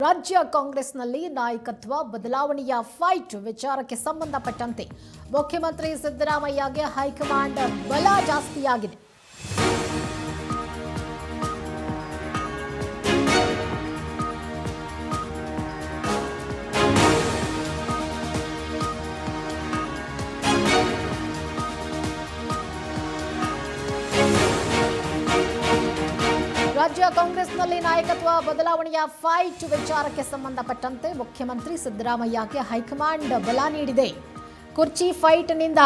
ರಾಜ್ಯ ಕಾಂಗ್ರೆಸ್ನಲ್ಲಿ ನಾಯಕತ್ವ ಬದಲಾವಣೆಯ ಫೈಟ್ ವಿಚಾರಕ್ಕೆ ಸಂಬಂಧಪಟ್ಟಂತೆ ಮುಖ್ಯಮಂತ್ರಿ ಸಿದ್ದರಾಮಯ್ಯಗೆ ಹೈಕಮಾಂಡ್ ಬಲ ಜಾಸ್ತಿಯಾಗಿದೆ. ರಾಜ್ಯ ಕಾಂಗ್ರೆಸ್ನಲ್ಲಿ ನಾಯಕತ್ವ ಬದಲಾವಣೆಯ ಫೈಟ್ ವಿಚಾರಕ್ಕೆ ಸಂಬಂಧಪಟ್ಟಂತೆ ಮುಖ್ಯಮಂತ್ರಿ ಸಿದ್ದರಾಮಯ್ಯಗೆ ಹೈಕಮಾಂಡ್ ಬಲ ನೀಡಿದೆ. ಕುರ್ಚಿ ಫೈಟ್ನಿಂದ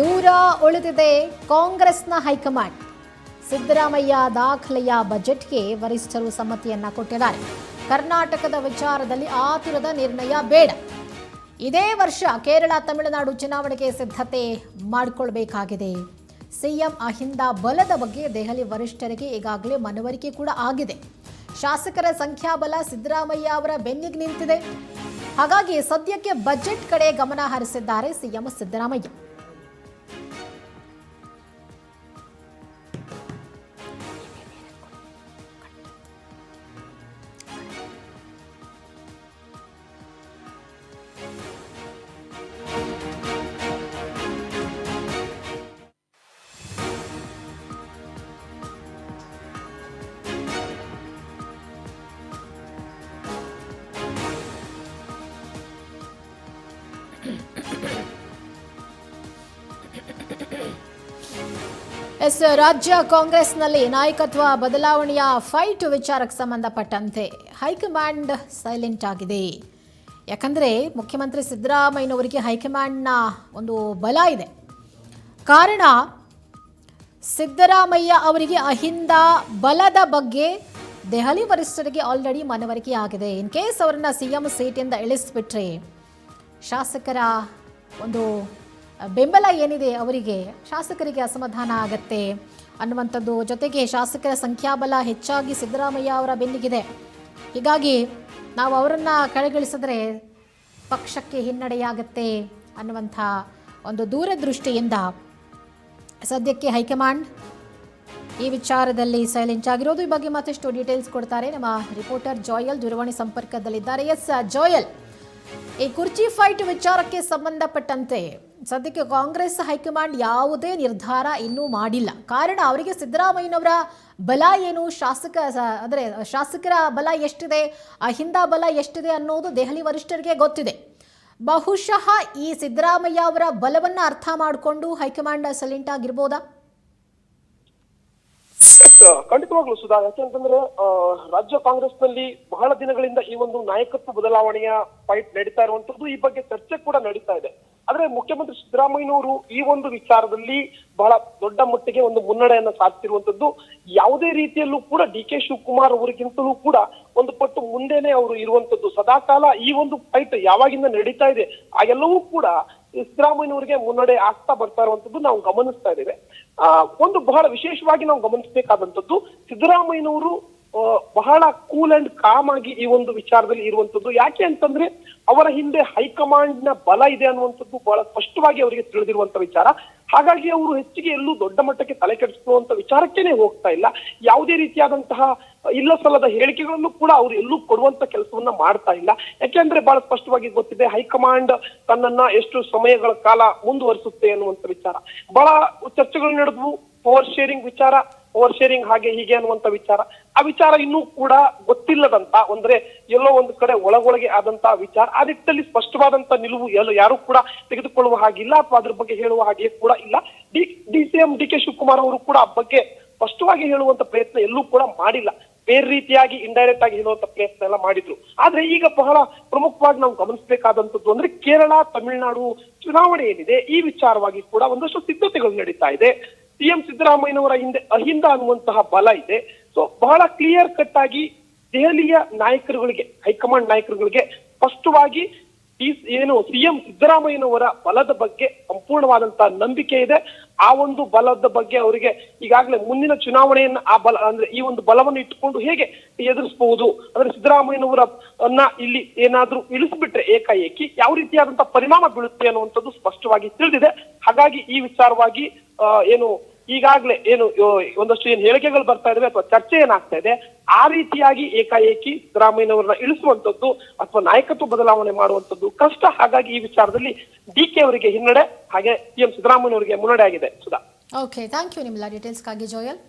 ದೂರ ಉಳಿದಿದೆ ಕಾಂಗ್ರೆಸ್ನ ಹೈಕಮಾಂಡ್. ಸಿದ್ದರಾಮಯ್ಯ ದಾಖಲೆಯ ಬಜೆಟ್ಗೆ ವರಿಷ್ಠರು ಸಮ್ಮತಿಯನ್ನ ಕೊಟ್ಟಿದ್ದಾರೆ. ಕರ್ನಾಟಕದ ವಿಚಾರದಲ್ಲಿ ಆತುರದ ನಿರ್ಣಯ ಬೇಡ. ಇದೇ ವರ್ಷ ಕೇರಳ ತಮಿಳುನಾಡು ಚುನಾವಣೆಗೆ ಸಿದ್ಧತೆ ಮಾಡಿಕೊಳ್ಳಬೇಕಾಗಿದೆ. ಸಿಎಂ ಅಹಿಂದ ಬಲದ ಬಗ್ಗೆ ದೆಹಲಿ ವರಿಷ್ಠರಿಗೆ ಈಗಾಗಲೇ ಮನವರಿಕೆ ಕೂಡ ಆಗಿದೆ. ಶಾಸಕರ ಸಂಖ್ಯಾಬಲ ಸಿದ್ದರಾಮಯ್ಯ ಅವರ ಬೆನ್ನಿಗೆ ನಿಂತಿದೆ. ಹಾಗಾಗಿ ಸದ್ಯಕ್ಕೆ ಬಜೆಟ್ ಕಡೆ ಗಮನ ಹರಿಸಿದ್ದಾರೆ ಸಿಎಂ ಸಿದ್ದರಾಮಯ್ಯ. ರಾಜ್ಯ ಕಾಂಗ್ರೆಸ್ನಲ್ಲಿ ನಾಯಕತ್ವ ಬದಲಾವಣೆಯ ಫೈಟ್ ವಿಚಾರಕ್ಕೆ ಸಂಬಂಧಪಟ್ಟಂತೆ ಹೈಕಮಾಂಡ್ ಸೈಲೆಂಟ್ ಆಗಿದೆ. ಯಾಕಂದರೆ ಮುಖ್ಯಮಂತ್ರಿ ಸಿದ್ದರಾಮಯ್ಯನವರಿಗೆ ಹೈಕಮಾಂಡ್ನ ಒಂದು ಬಲ ಇದೆ. ಕಾರಣ ಸಿದ್ದರಾಮಯ್ಯ ಅವರಿಗೆ ಅಹಿಂದ ಬಲದ ಬಗ್ಗೆ ದೆಹಲಿ ವರಿಷ್ಠರಿಗೆ ಆಲ್ರೆಡಿ ಮನವರಿಕೆ ಆಗಿದೆ. ಇನ್ ಕೇಸ್ ಅವರನ್ನ ಸಿಎಂ ಸೀಟಿಂದ ಇಳಿಸ್ಬಿಟ್ರೆ ಶಾಸಕರ ಒಂದು ಬೆಂಬಲ ಏನಿದೆ ಅವರಿಗೆ ಶಾಸಕರಿಗೆ ಅಸಮಾಧಾನ ಆಗತ್ತೆ ಅನ್ನುವಂಥದ್ದು. ಜೊತೆಗೆ ಶಾಸಕರ ಸಂಖ್ಯಾಬಲ ಹೆಚ್ಚಾಗಿ ಸಿದ್ದರಾಮಯ್ಯ ಅವರ ಬೆನ್ನಿಗಿದೆ. ಹೀಗಾಗಿ ನಾವು ಅವರನ್ನು ಕೆಳಗಿಳಿಸಿದ್ರೆ ಪಕ್ಷಕ್ಕೆ ಹಿನ್ನಡೆಯಾಗತ್ತೆ ಅನ್ನುವಂಥ ಒಂದು ದೂರದೃಷ್ಟಿಯಿಂದ ಸದ್ಯಕ್ಕೆ ಹೈಕಮಾಂಡ್ ಈ ವಿಚಾರದಲ್ಲಿ ಸೈಲೆಂಟ್ ಆಗಿರೋದು. ಈ ಬಗ್ಗೆ ಮತ್ತಷ್ಟು ಡೀಟೇಲ್ಸ್ ಕೊಡ್ತಾರೆ ನಮ್ಮ ರಿಪೋರ್ಟರ್ ಜೋಯಲ್, ದೂರವಾಣಿ ಸಂಪರ್ಕದಲ್ಲಿದ್ದಾರೆ. ಎಸ್ ಜೋಯಲ್, ಈ ಕುರ್ಚಿ ಫೈಟ್ ವಿಚಾರಕ್ಕೆ ಸಂಬಂಧಪಟ್ಟಂತೆ ಸದ್ಯಕ್ಕೆ ಕಾಂಗ್ರೆಸ್ ಹೈಕಮಾಂಡ್ ಯಾವುದೇ ನಿರ್ಧಾರ ಇನ್ನೂ ಮಾಡಿಲ್ಲ. ಕಾರಣ ಅವರಿಗೆ ಸಿದ್ದರಾಮಯ್ಯನವರ ಬಲ ಏನು, ಶಾಸಕರ ಬಲ ಎಷ್ಟಿದೆ, ಅಹಿಂದ ಬಲ ಎಷ್ಟಿದೆ ಅನ್ನೋದು ದೆಹಲಿ ವರಿಷ್ಠರಿಗೆ ಗೊತ್ತಿದೆ. ಬಹುಶಃ ಈ ಸಿದ್ದರಾಮಯ್ಯ ಅವರ ಬಲವನ್ನು ಅರ್ಥ ಮಾಡಿಕೊಂಡು ಹೈಕಮಾಂಡ್ ಸೈಲೆಂಟ್ ಆಗಿರ್ಬೋದಾ? ಖಂಡಿತವಾಗ್ಲೂ ಸುಧಾ, ಯಾಕೆಂತಂದ್ರೆ ರಾಜ್ಯ ಕಾಂಗ್ರೆಸ್ನಲ್ಲಿ ಬಹಳ ದಿನಗಳಿಂದ ಈ ಒಂದು ನಾಯಕತ್ವ ಬದಲಾವಣೆಯ ಫೈಟ್ ನಡೀತಾ ಇರುವಂತದ್ದು, ಈ ಬಗ್ಗೆ ಚರ್ಚೆ ಕೂಡ ನಡೀತಾ ಇದೆ. ಆದ್ರೆ ಮುಖ್ಯಮಂತ್ರಿ ಸಿದ್ದರಾಮಯ್ಯನವರು ಈ ಒಂದು ವಿಚಾರದಲ್ಲಿ ಬಹಳ ದೊಡ್ಡ ಮಟ್ಟಿಗೆ ಒಂದು ಮುನ್ನಡೆಯನ್ನ ಸಾಧಿಸಿರುವಂತದ್ದು. ಯಾವುದೇ ರೀತಿಯಲ್ಲೂ ಕೂಡ ಡಿ.ಕೆ. ಶಿವಕುಮಾರ್ ಅವರಿಗಿಂತಲೂ ಕೂಡ ಒಂದು ಪಟ್ಟು ಮುಂದೆನೆ ಅವರು ಇರುವಂತದ್ದು. ಸದಾಕಾಲ ಈ ಒಂದು ಫೈಟ್ ಯಾವಾಗಿಂದ ನಡೀತಾ ಇದೆ ಆಗೆಲ್ಲವೂ ಕೂಡ ಸಿದ್ದರಾಮಯ್ಯನವರಿಗೆ ಮುನ್ನಡೆ ಆಗ್ತಾ ಬರ್ತಾ ಇರುವಂತದ್ದು ನಾವು ಗಮನಿಸ್ತಾ ಇದ್ದೇವೆ. ಒಂದು ಬಹಳ ವಿಶೇಷವಾಗಿ ನಾವು ಗಮನಿಸಬೇಕಾದಂತದ್ದು, ಸಿದ್ದರಾಮಯ್ಯನವರು ಬಹಳ ಕೂಲ್ ಅಂಡ್ ಕಾಮ್ ಆಗಿ ಈ ಒಂದು ವಿಚಾರದಲ್ಲಿ ಇರುವಂತದ್ದು. ಯಾಕೆ ಅಂತಂದ್ರೆ ಅವರ ಹಿಂದೆ ಹೈಕಮಾಂಡ್ ನ ಬಲ ಇದೆ ಅನ್ನುವಂಥದ್ದು ಬಹಳ ಸ್ಪಷ್ಟವಾಗಿ ಅವರಿಗೆ ತಿಳಿದಿರುವಂತ ವಿಚಾರ. ಹಾಗಾಗಿ ಅವರು ಹೆಚ್ಚಿಗೆ ಎಲ್ಲೂ ದೊಡ್ಡ ಮಟ್ಟಕ್ಕೆ ತಲೆ ಕೆಡಿಸಿಕೊಳ್ಳುವಂತ ವಿಚಾರಕ್ಕೇನೆ ಹೋಗ್ತಾ ಇಲ್ಲ. ಯಾವುದೇ ರೀತಿಯಾದಂತಹ ಇಲ್ಲ ಸಲ್ಲದ ಹೇಳಿಕೆಗಳನ್ನು ಕೂಡ ಅವರು ಎಲ್ಲೂ ಕೊಡುವಂತ ಕೆಲಸವನ್ನ ಮಾಡ್ತಾ ಇಲ್ಲ. ಯಾಕೆಂದ್ರೆ ಬಹಳ ಸ್ಪಷ್ಟವಾಗಿ ಗೊತ್ತಿದೆ ಹೈಕಮಾಂಡ್ ತನ್ನನ್ನ ಎಷ್ಟು ಸಮಯಗಳ ಕಾಲ ಮುಂದುವರಿಸುತ್ತೆ ಅನ್ನುವಂತ ವಿಚಾರ. ಬಹಳ ಚರ್ಚೆಗಳು ನಡೆದವು. ಪವರ್ ಶೇರಿಂಗ್ ಹಾಗೆ ಹೀಗೆ ಅನ್ನುವಂತ ವಿಚಾರ, ಆ ವಿಚಾರ ಇನ್ನೂ ಕೂಡ ಗೊತ್ತಿಲ್ಲದಂತ, ಅಂದ್ರೆ ಎಲ್ಲೋ ಒಂದು ಕಡೆ ಒಳಗೊಳಗೆ ಆದಂತ ವಿಚಾರ. ಆ ನಿಟ್ಟಿನಲ್ಲಿ ಸ್ಪಷ್ಟವಾದಂತ ನಿಲುವು ಯಾರು ಕೂಡ ತೆಗೆದುಕೊಳ್ಳುವ ಹಾಗಿಲ್ಲ ಅಥವಾ ಅದ್ರ ಬಗ್ಗೆ ಹೇಳುವ ಹಾಗೆ ಕೂಡ ಇಲ್ಲ. ಸಿಎಂ ಡಿ.ಕೆ. ಶಿವಕುಮಾರ್ ಅವರು ಕೂಡ ಆ ಬಗ್ಗೆ ಸ್ಪಷ್ಟವಾಗಿ ಹೇಳುವಂತ ಪ್ರಯತ್ನ ಎಲ್ಲೂ ಕೂಡ ಮಾಡಿಲ್ಲ. ಬೇರೆ ರೀತಿಯಾಗಿ ಇಂಡೈರೆಕ್ಟ್ ಆಗಿ ಹೇಳುವಂತ ಪ್ರಯತ್ನ ಎಲ್ಲ ಮಾಡಿದ್ರು. ಆದ್ರೆ ಈಗ ಬಹಳ ಪ್ರಮುಖವಾಗಿ ನಾವು ಗಮನಿಸಬೇಕಾದಂತದ್ದು ಅಂದ್ರೆ ಕೇರಳ ತಮಿಳುನಾಡು ಚುನಾವಣೆ ಏನಿದೆ ಈ ವಿಚಾರವಾಗಿ ಕೂಡ ಒಂದಷ್ಟು ಸಿದ್ಧತೆಗಳು ನಡೀತಾ ಇದೆ. ಸಿಎಂ ಸಿದ್ದರಾಮಯ್ಯನವರ ಹಿಂದೆ ಅಹಿಂದ ಅನ್ನುವಂತಹ ಬಲ ಇದೆ. ಸೊ ಬಹಳ ಕ್ಲಿಯರ್ ಕಟ್ ಆಗಿ ದೆಹಲಿಯ ನಾಯಕರುಗಳಿಗೆ, ಹೈಕಮಾಂಡ್ ನಾಯಕರುಗಳಿಗೆ ಸ್ಪಷ್ಟವಾಗಿ ಏನು ಸಿಎಂ ಸಿದ್ದರಾಮಯ್ಯನವರ ಬಲದ ಬಗ್ಗೆ ಸಂಪೂರ್ಣವಾದಂತಹ ನಂಬಿಕೆ ಇದೆ. ಆ ಒಂದು ಬಲದ ಬಗ್ಗೆ ಅವರಿಗೆ ಈಗಾಗಲೇ ಮುಂದಿನ ಚುನಾವಣೆಯನ್ನ ಆ ಬಲ ಅಂದ್ರೆ ಈ ಒಂದು ಬಲವನ್ನು ಇಟ್ಟುಕೊಂಡು ಹೇಗೆ ಎದುರಿಸಬಹುದು, ಅಂದ್ರೆ ಸಿದ್ದರಾಮಯ್ಯನವರನ್ನ ಇಲ್ಲಿ ಏನಾದ್ರೂ ಇಳಿಸ್ಬಿಟ್ರೆ ಏಕಾಏಕಿ ಯಾವ ರೀತಿಯಾದಂತಹ ಪರಿಣಾಮ ಬೀಳುತ್ತೆ ಅನ್ನುವಂಥದ್ದು ಸ್ಪಷ್ಟವಾಗಿ ತಿಳಿದಿದೆ. ಹಾಗಾಗಿ ಈ ವಿಚಾರವಾಗಿ ಏನು ಈಗಾಗ್ಲೇ ಏನು ಒಂದಷ್ಟು ಏನ್ ಹೇಳಿಕೆಗಳು ಬರ್ತಾ ಇದಾವೆ ಅಥವಾ ಚರ್ಚೆ ಏನಾಗ್ತಾ ಇದೆ, ಆ ರೀತಿಯಾಗಿ ಏಕಾಏಕಿ ಸಿದ್ದರಾಮಯ್ಯನವರನ್ನ ಇಳಿಸುವಂತದ್ದು ಅಥವಾ ನಾಯಕತ್ವ ಬದಲಾವಣೆ ಮಾಡುವಂತದ್ದು ಕಷ್ಟ. ಹಾಗಾಗಿ ಈ ವಿಚಾರದಲ್ಲಿ DK ಅವರಿಗೆ ಹಿನ್ನಡೆ, ಹಾಗೆ CM ಸಿದ್ದರಾಮಯ್ಯನವರಿಗೆ ಮುನ್ನಡೆ ಆಗಿದೆ. ಸುಧಾ. ಓಕೆ, ಥ್ಯಾಂಕ್ ಯು ನಿಮ್ಮೆಲ್ಲ ಡೀಟೇಲ್ಸ್ಗಾಗಿ ಜೋಯಲ್.